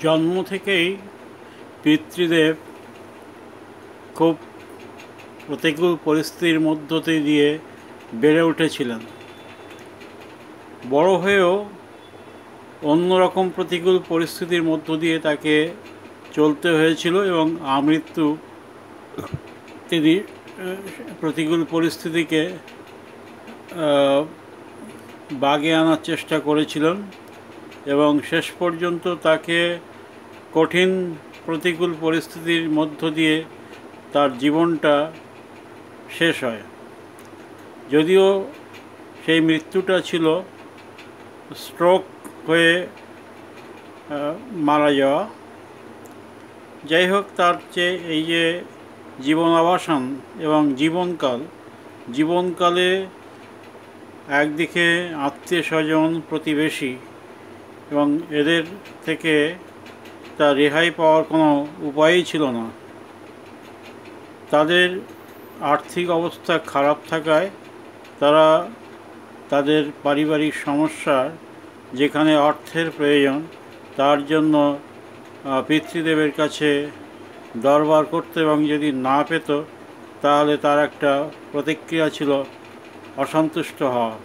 জন্ম থেকেই পিতৃদেব খুব প্রতিকূল পরিস্থিতির মধ্য দিয়ে বেড়ে উঠেছিলেন। বড় হয়েও অন্যরকম প্রতিকূল পরিস্থিতির মধ্য দিয়ে তাকে চলতে হয়েছিল এবং আমৃত্যু তিনি প্রতিকূল পরিস্থিতিকে বাগে আনার চেষ্টা করেছিলেন এবং শেষ পর্যন্ত তাকে কঠিন প্রতিকূল পরিস্থিতির মধ্য দিয়ে তার জীবনটা শেষ হয়। যদিও সেই মৃত্যুটা ছিল স্ট্রোক হয়ে মারা যাওয়া। যাই হোক, তার চেয়ে এই যে জীবনাবসান এবং জীবনকালে একদিকে আত্মীয় স্বজন, প্রতিবেশী এবং এদের থেকে তার রেহাই পাওয়ার কোনো উপায়ই ছিল না। তাদের আর্থিক অবস্থা খারাপ থাকায় তারা তাদের পারিবারিক সমস্যার যেখানে অর্থের প্রয়োজন তার জন্য পিতৃদেবের কাছে দরবার করত এবং যদি না পেত তাহলে তার একটা প্রতিক্রিয়া ছিল অসন্তুষ্ট হওয়া।